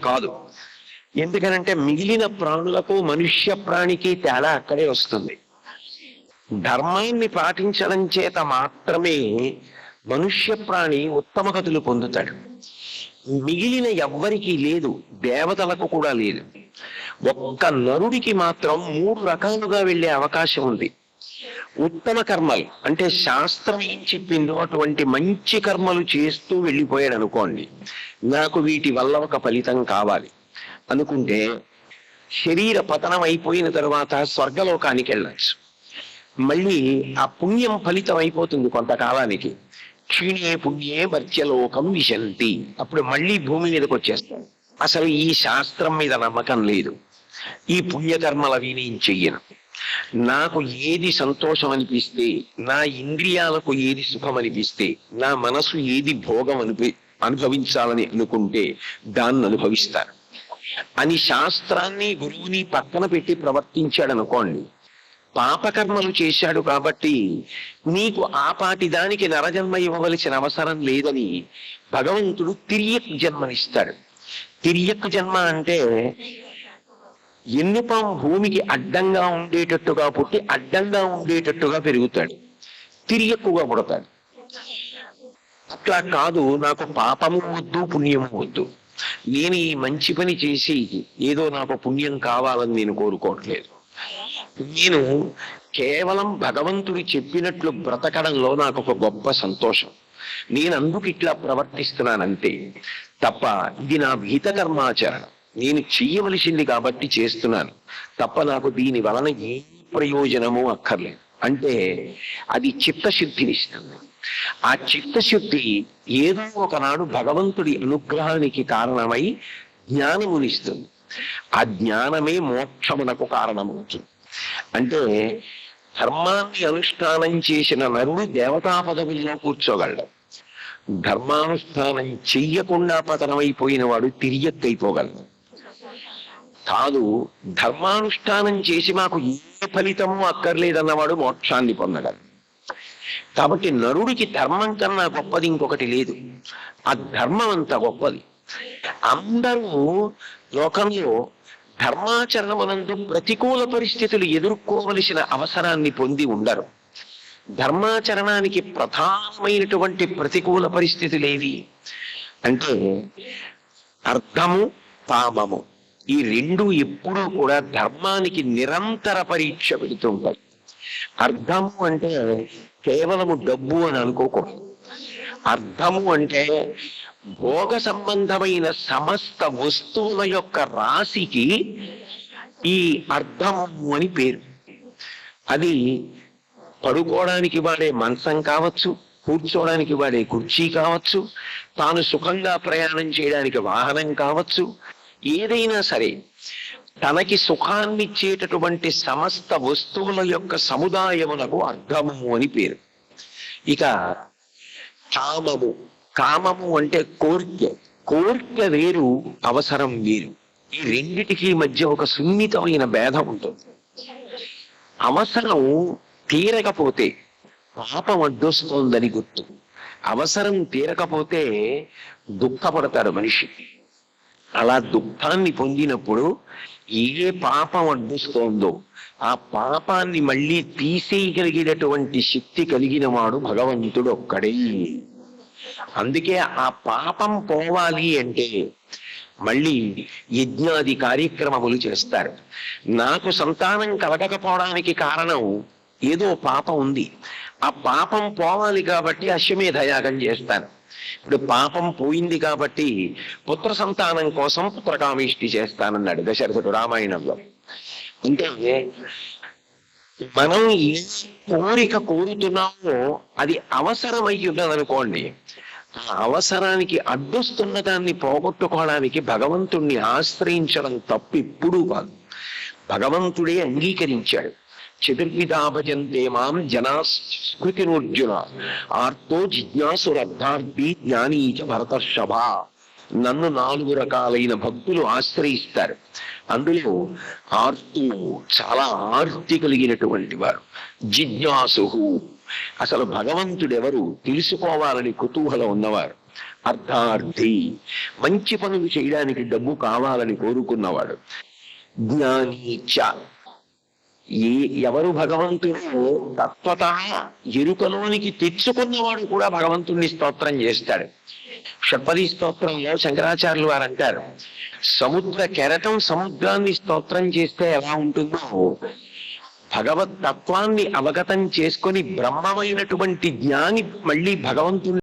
కాదు. ఎందుకనంటే మిగిలిన ప్రాణులకు మనుష్య ప్రాణికి తేడా అక్కడే వస్తుంది. ధర్మాన్ని పాటించడం చేత మాత్రమే మనుష్య ప్రాణి ఉత్తమ గతులు పొందుతాడు. మిగిలిన ఎవ్వరికీ లేదు, దేవతలకు కూడా లేదు. ఒక్క నరుడికి మాత్రం 3 రకాలుగా వెళ్ళే అవకాశం ఉంది. ఉత్తమ కర్మలు అంటే శాస్త్రం ఏం చెప్పిందో అటువంటి మంచి కర్మలు చేస్తూ వెళ్ళిపోయాడు అనుకోండి, నాకు వీటి వల్ల ఒక ఫలితం కావాలి అనుకుంటే శరీర పతనం అయిపోయిన తర్వాత స్వర్గలోకానికి వెళ్ళచ్చు. మళ్ళీ ఆ పుణ్యం ఫలితం అయిపోతుంది కొంతకాలానికి. క్షీణే పుణ్యే మర్త్యలోకం విశంతి, అప్పుడు మళ్ళీ భూమి మీదకి వచ్చేస్తాడు. అసలు ఈ శాస్త్రం మీద నమ్మకం లేదు, ఈ పుణ్యకర్మలవి నేను చెయ్యను, నాకు ఏది సంతోషం అనిపిస్తే, నా ఇంద్రియాలకు ఏది సుఖం అనిపిస్తే, నా మనసు ఏది భోగం అనుభవించాలని అనుకుంటే దాన్ని అనుభవిస్తారు అని శాస్త్రాన్ని గురువుని పక్కన పెట్టి ప్రవర్తించాడు అనుకోండి, పాపకర్మలు చేశాడు కాబట్టి నీకు ఆ పాటి దానికి నరజన్మ ఇవ్వవలసిన అవసరం లేదని భగవంతుడు తిరియక్ జన్మనిస్తాడు. తిరియక్ జన్మ అంటే ఎన్నుపాం భూమికి అడ్డంగా ఉండేటట్టుగా పుట్టి అడ్డంగా ఉండేటట్టుగా పెరుగుతాడు, తిరియక్కుగా పుడతాడు. అట్లా కాదు, నాకు పాపము వద్దు పుణ్యము వద్దు, నేను ఈ మంచి పని చేసి ఏదో నాకు పుణ్యం కావాలని నేను కోరుకోవట్లేదు, నేను కేవలం భగవంతుడు చెప్పినట్లు బ్రతకడంలో నాకు ఒక గొప్ప సంతోషం, నేను అందుకు ఇట్లా ప్రవర్తిస్తున్నానంతే తప్ప ఇది నా విహిత కర్మాచరణం, నేను చెయ్యవలసింది కాబట్టి చేస్తున్నాను తప్ప నాకు దీని వలన ఏ ప్రయోజనము అక్కర్లేదు అంటే అది చిత్తశుద్ధినిస్తుంది. ఆ చిత్తశుద్ధి ఏదో ఒకనాడు భగవంతుడి అనుగ్రహానికి కారణమై జ్ఞానమునిస్తుంది. ఆ జ్ఞానమే మోక్షమునకు కారణమవుతుంది. అంటే ధర్మాన్ని అనుష్ఠానం చేసిన నరుడు దేవతా పదవిలో కూర్చోగలడు, ధర్మానుష్ఠానం చెయ్యకుండా పతనమైపోయిన వాడు తిరియక్కైపోగలడు. కాదు, ధర్మానుష్ఠానం చేసి మాకు ఏ ఫలితము అక్కర్లేదన్నవాడు మోక్షాన్ని పొందగలడు. కాబట్టి నరుడికి ధర్మం కన్నా గొప్పది ఇంకొకటి లేదు, ఆ ధర్మం అంత గొప్పది. అందరూ లోకంలో ధర్మాచరణమునందు ప్రతికూల పరిస్థితులు ఎదుర్కోవలసిన అవసరాన్ని పొంది ఉండరు. ధర్మాచరణానికి ప్రధానమైనటువంటి ప్రతికూల పరిస్థితులేవి అంటే అర్థము, పాపము, ఈ రెండు ఎప్పుడూ కూడా ధర్మానికి నిరంతర పరీక్ష పెడుతుంటాయి. అర్థము అంటే కేవలము డబ్బు అని అనుకోకూడదు. అర్థము అంటే భోగ సంబంధమైన సమస్త వస్తువుల యొక్క రాశికి ఈ అర్థము అని పేరు. అది పడుకోవడానికి వాడే మంచం కావచ్చు, కూర్చోవడానికి వాడే కుర్చీ కావచ్చు, తాను సుఖంగా ప్రయాణం చేయడానికి వాహనం కావచ్చు, ఏదైనా సరే తనకి సుఖాన్నిచ్చేటటువంటి సమస్త వస్తువుల యొక్క సముదాయమునకు అర్థము అని పేరు. ఇక కామము, కామము అంటే కోరిక, కోరిక వేరు, అవసరం వేరు. ఈ రెండిటికి మధ్య ఒక సున్నితమైన భేదం ఉంటుంది. అవసరం తీరకపోతే పాపం అడ్డొస్తోందని గుర్తు, అవసరం తీరకపోతే దుఃఖపడతాడు మనిషి. అలా దుఃఖాన్ని పొందినప్పుడు ఏ పాపం అడ్డుస్తోందో ఆ పాపాన్ని మళ్ళీ తీసేయగలిగినటువంటి శక్తి కలిగిన వాడు భగవంతుడు ఒక్కడే. అందుకే ఆ పాపం పోవాలి అంటే మళ్ళీ యజ్ఞాది కార్యక్రమములు చేస్తారు. నాకు సంతానం కలగకపోవడానికి కారణం ఏదో పాపం ఉంది, ఆ పాపం పోవాలి కాబట్టి అశ్వమేధయాగం చేస్తాను. ఇప్పుడు పాపం పోయింది కాబట్టి పుత్ర సంతానం కోసం పుత్రకామేష్టి చేస్తానన్నాడు దశరథుడు రామాయణంలో. అంటే మనం ఏ కోరిక కోరుతున్నామో అది అవసరమై ఉన్నదనుకోండి, ఆ అవసరానికి అడ్డొస్తున్న దాన్ని పోగొట్టుకోవడానికి భగవంతుణ్ణి ఆశ్రయించడం తప్పు ఎప్పుడూ కాదు. భగవంతుడే అంగీకరించాడు. చతుర్విధా భజంతే మాం జనా స్మృతినోర్జున ఆర్తో జిజ్ఞాసురర్థార్థి జ్ఞానీచ భరతర్షభ. నన్ను 4 రకాలైన భక్తులు ఆశ్రయిస్తారు. అందులో ఆర్తు, చాలా ఆర్తి కలిగినటువంటి వారు, జిజ్ఞాసు, అసలు భగవంతుడెవరు తెలుసుకోవాలని కుతూహలం ఉన్నవారు, అర్థార్థి, మంచి పనులు చేయడానికి డబ్బు కావాలని కోరుకున్నవాడు. జ్ఞానీచ, ఎవరు భగవంతుడు తత్వత ఎరుకలోనికి తెచ్చుకున్నవాడు కూడా భగవంతుణ్ణి స్తోత్రం చేస్తాడు. షట్పది స్తోత్రంలో శంకరాచార్యులు వారు అంటారు, సముద్ర కెరటం సముద్రాన్ని స్తోత్రం చేస్తే ఎలా ఉంటుందో, భగవత్ తత్వాన్ని అవగతం చేసుకొని బ్రహ్మమైనటువంటి జ్ఞాని మళ్ళీ భగవంతుని